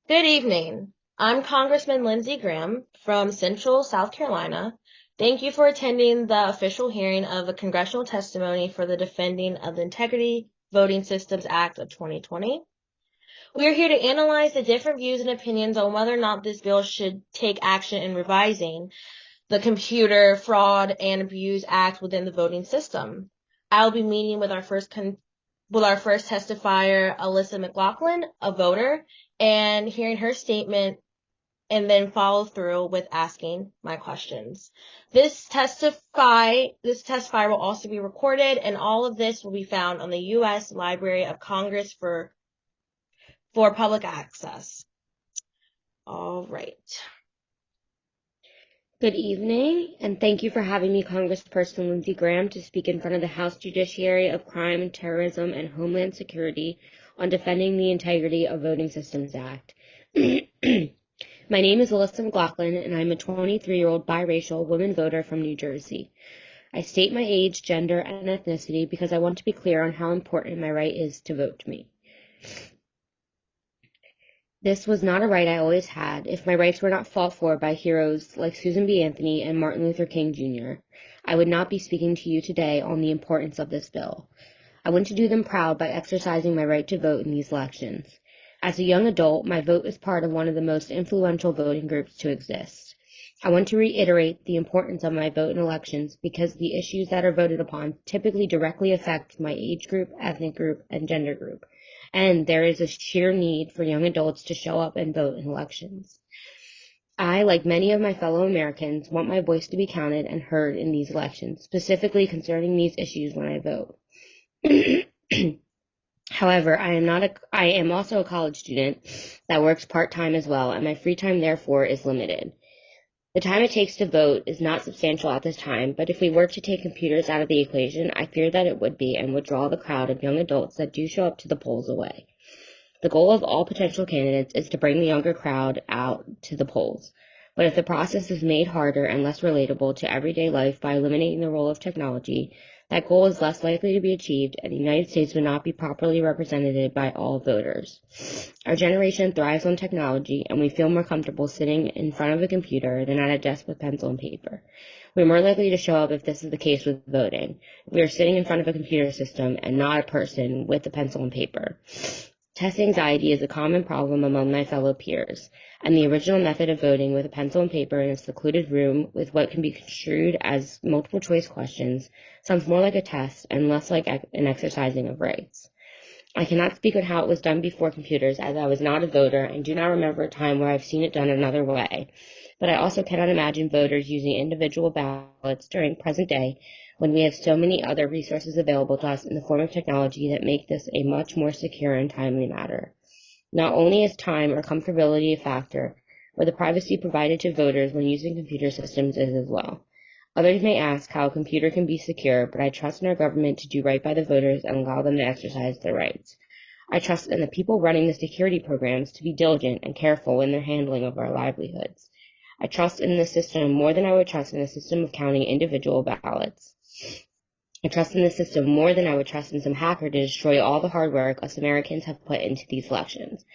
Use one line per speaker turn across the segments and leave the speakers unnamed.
Good evening. I'm Congressman Lindsey Graham from Central South Carolina. Thank you for attending the official hearing of a congressional testimony for the Defending of the Integrity Voting Systems Act of 2020. We are here to analyze the different views and opinions on whether or not this bill should take action in revising the Computer Fraud and Abuse Act within the voting system. I'll be meeting with our first testifier, Alyssa McLaughlin, a voter, and hearing her statement and then follow through with asking my questions. This testifier will also be recorded, and all of this will be found on the U.S. Library of Congress for public access. All right.
Good evening, and thank you for having me, Congressperson Lindsey Graham, to speak in front of the House Judiciary of Crime and Terrorism and Homeland Security on Defending the Integrity of Voting Systems Act. My name is Alyssa McLaughlin, and I'm a 23-year-old biracial woman voter from New Jersey. I state my age, gender, and ethnicity because I want to be clear on how important my right is to vote me. This was not a right I always had if my rights were not fought for by heroes like Susan B. Anthony and Martin Luther King Jr. I would not be speaking to you today on the importance of this bill. I want to do them proud by exercising my right to vote in these elections. As a young adult, my vote is part of one of the most influential voting groups to exist. I want to reiterate the importance of my vote in elections because the issues that are voted upon typically directly affect my age group, ethnic group, and gender group. And there is a sheer need for young adults to show up and vote in elections. I, like many of my fellow Americans, want my voice to be counted and heard in these elections, specifically concerning these issues when I vote. However, I am also a college student that works part-time as well, and my free time, therefore, is limited. The time it takes to vote is not substantial at this time, but if we were to take computers out of the equation, I fear that it would be and would draw the crowd of young adults that do show up to the polls away. The goal of all potential candidates is to bring the younger crowd out to the polls. But if the process is made harder and less relatable to everyday life by eliminating the role of technology, that goal is less likely to be achieved, and the United States would not be properly represented by all voters. Our generation thrives on technology, and we feel more comfortable sitting in front of a computer than at a desk with pencil and paper. We're more likely to show up if this is the case with voting. We are sitting in front of a computer system and not a person with a pencil and paper. Test anxiety is a common problem among my fellow peers, and the original method of voting with a pencil and paper in a secluded room with what can be construed as multiple choice questions sounds more like a test and less like an exercising of rights. I cannot speak on how it was done before computers, as I was not a voter and do not remember a time where I've seen it done another way, but I also cannot imagine voters using individual ballots during present day when we have so many other resources available to us in the form of technology that make this a much more secure and timely matter. Not only is time or comfortability a factor, but the privacy provided to voters when using computer systems is as well. Others may ask how a computer can be secure, but I trust in our government to do right by the voters and allow them to exercise their rights. I trust in the people running the security programs to be diligent and careful in their handling of our livelihoods. I trust in the system more than I would trust in the system of counting individual ballots. I trust in the system more than I would trust in some hacker to destroy all the hard work us Americans have put into these elections.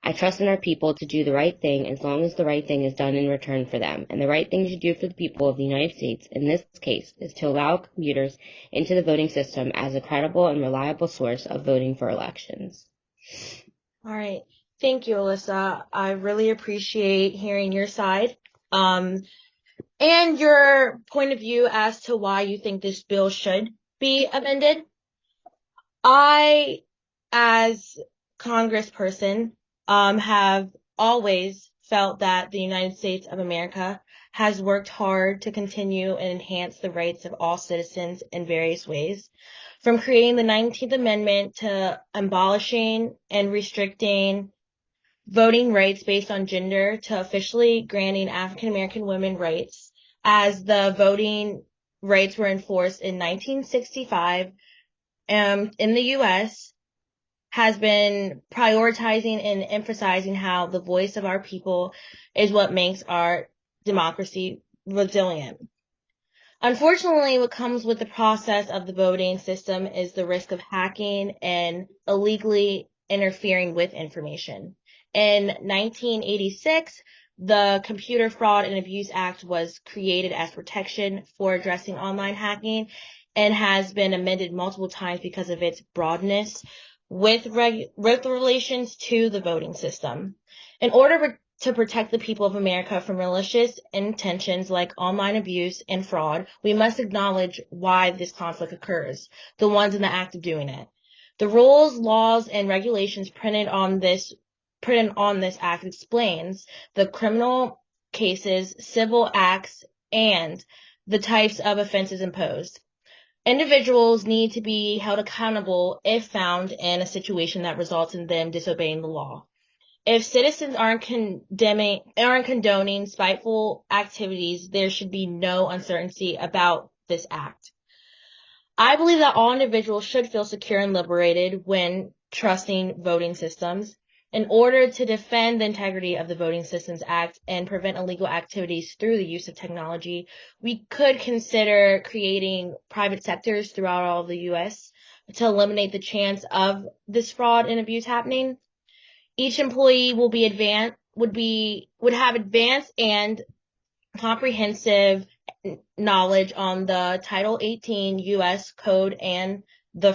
I trust in our people to do the right thing as long as the right thing is done in return for them, and the right thing to do for the people of the United States in this case is to allow computers into the voting system as a credible and reliable source of voting for elections.
All right. Thank you, Alyssa. I really appreciate hearing your side. And your point of view as to why you think this bill should be amended. I, as Congressperson, have always felt that the United States of America has worked hard to continue and enhance the rights of all citizens in various ways, from creating the 19th Amendment to abolishing and restricting voting rights based on gender to officially granting African American women rights as the voting rights were enforced in 1965 in the U.S. has been prioritizing and emphasizing how the voice of our people is what makes our democracy resilient. Unfortunately, what comes with the process of the voting system is the risk of hacking and illegally interfering with information. In 1986, the Computer Fraud and Abuse Act was created as protection for addressing online hacking and has been amended multiple times because of its broadness with relations to the voting system. In order to protect the people of America from malicious intentions like online abuse and fraud, we must acknowledge why this conflict occurs, the ones in the act of doing it. The rules, laws, and regulations printed on this act explains the criminal cases, civil acts, and the types of offenses imposed. Individuals need to be held accountable if found in a situation that results in them disobeying the law. If citizens aren't condoning spiteful activities, there should be no uncertainty about this act. I believe that all individuals should feel secure and liberated when trusting voting systems. In order to defend the integrity of the Voting Systems Act and prevent illegal activities through the use of technology, we could consider creating private sectors throughout all of the U.S. to eliminate the chance of this fraud and abuse happening. Each employee would have advanced and comprehensive knowledge on the Title 18 U.S. Code and the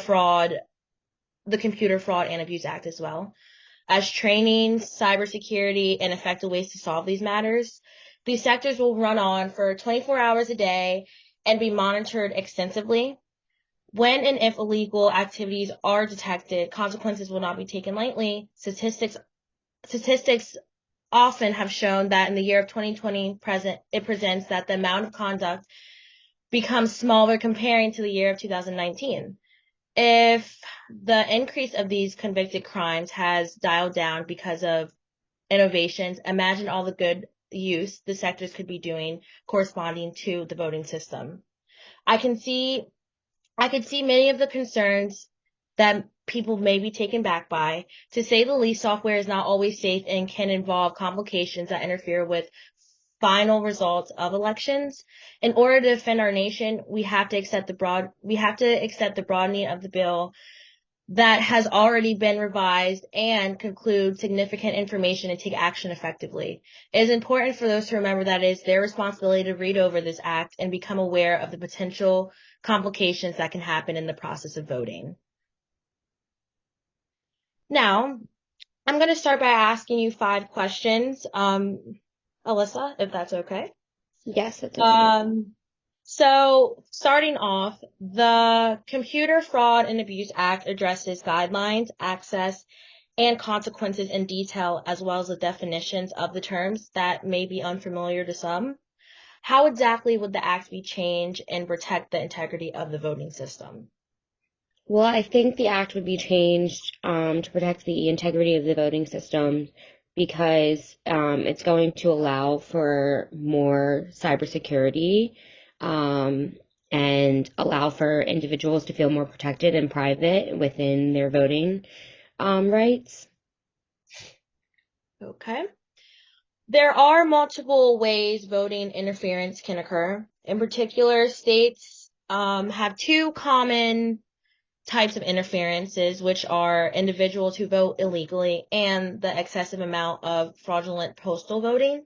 Computer Fraud and Abuse Act as well, as training, cybersecurity, and effective ways to solve these matters. These sectors will run on for 24 hours a day and be monitored extensively. When and if illegal activities are detected, consequences will not be taken lightly. Statistics often have shown that in the year of 2020 it presents that the amount of conduct becomes smaller comparing to the year of 2019. If the increase of these convicted crimes has dialed down because of innovations, imagine all the good use the sectors could be doing corresponding to the voting system. I could see many of the concerns that people may be taken back by. To say the least, software is not always safe and can involve complications that interfere with final results of elections. In order to defend our nation, we have to accept the broadening of the bill that has already been revised and conclude significant information and take action effectively. It is important for those to remember that it is their responsibility to read over this act and become aware of the potential complications that can happen in the process of voting. Now, I'm going to start by asking you 5 questions, Alyssa, if that's okay.
Yes, that's okay.
So starting off, the Computer Fraud and Abuse Act addresses guidelines, access, and consequences in detail, as well as the definitions of the terms that may be unfamiliar to some. How exactly would the act be changed and protect the integrity of the voting system?
Well, I think the act would be changed to protect the integrity of the voting system because it's going to allow for more cybersecurity and allow for individuals to feel more protected and private within their voting rights.
Okay. There are multiple ways voting interference can occur. In particular, states have 2 common types of interferences, which are individuals who vote illegally and the excessive amount of fraudulent postal voting.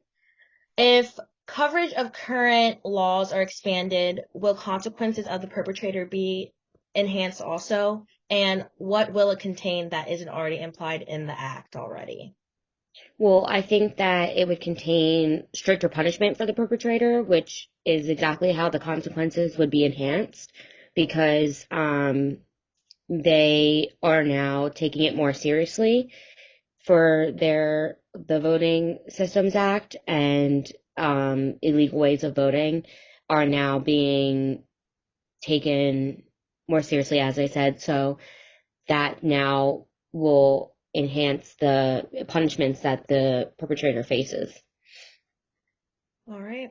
If coverage of current laws are expanded, will consequences of the perpetrator be enhanced also? And what will it contain that isn't already implied in the act already?
Well, I think that it would contain stricter punishment for the perpetrator, which is exactly how the consequences would be enhanced because they are now taking it more seriously for the Voting Systems Act and illegal ways of voting are now being taken more seriously, as I said. So that now will enhance the punishments that the perpetrator faces.
All right.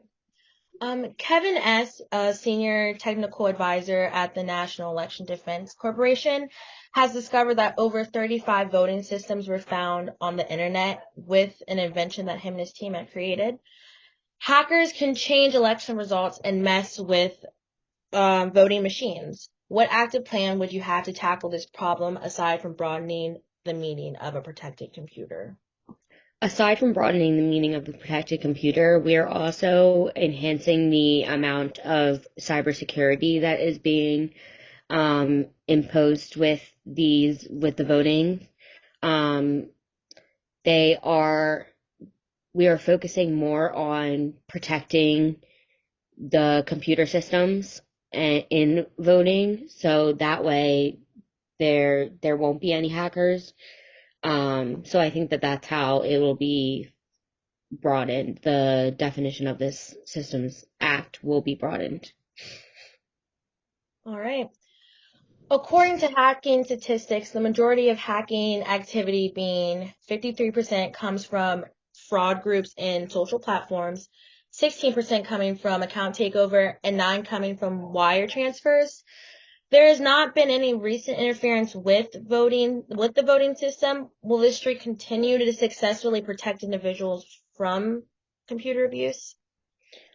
Kevin S., a senior technical advisor at the National Election Defense Corporation, has discovered that over 35 voting systems were found on the internet with an invention that him and his team had created. Hackers can change election results and mess with voting machines. What active plan would you have to tackle this problem aside from broadening the meaning of a protected computer?
Aside from broadening the meaning of the protected computer, we are also enhancing the amount of cybersecurity that is being imposed with the voting. Um, they are we are focusing more on protecting the computer systems in voting, so that way there won't be any hackers. So I think that that's how it will be broadened. The definition of this Systems Act will be broadened.
All right. According to hacking statistics, the majority of hacking activity, being 53%, comes from fraud groups in social platforms, 16% coming from account takeover, and 9 coming from wire transfers. There has not been any recent interference with the voting system. Will this streak continue to successfully protect individuals from computer abuse?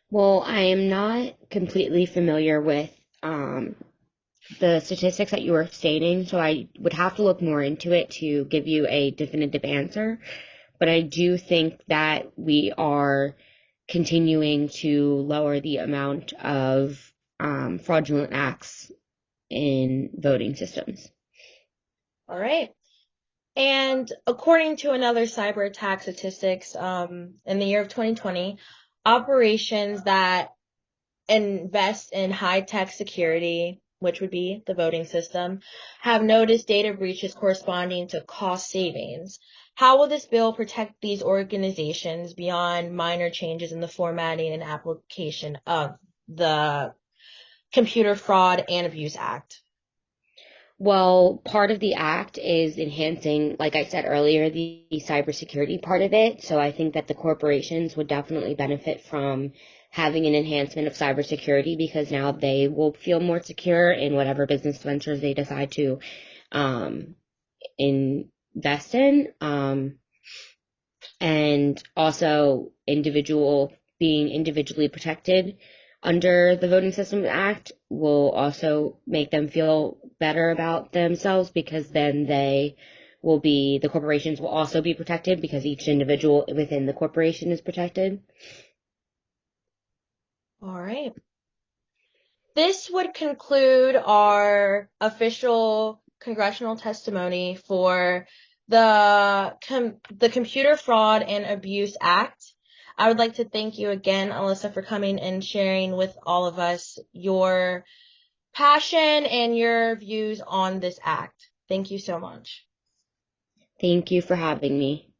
Well, I am not completely familiar with um, the statistics that you were stating, so I would have to look more into it to give you a definitive answer. But I do think that we are continuing to lower the amount of fraudulent acts in voting systems.
All right. And according to another cyber attack statistics, in the year of 2020, operations that invest in high-tech security, which would be the voting system, have noticed data breaches corresponding to cost savings. How will this bill protect these organizations beyond minor changes in the formatting and application of the Computer Fraud and Abuse Act?
Well, part of the act is enhancing, like I said earlier, the cybersecurity part of it. So I think that the corporations would definitely benefit from having an enhancement of cybersecurity because now they will feel more secure in whatever business ventures they decide to um, invest in. And also being individually protected under the Voting Systems Act will also make them feel better about themselves because then the corporations will also be protected because each individual within the corporation is protected.
All right. This would conclude our official congressional testimony for the Computer Fraud and Abuse Act. I would like to thank you again, Alyssa, for coming and sharing with all of us your passion and your views on this act. Thank you so much.
Thank you for having me.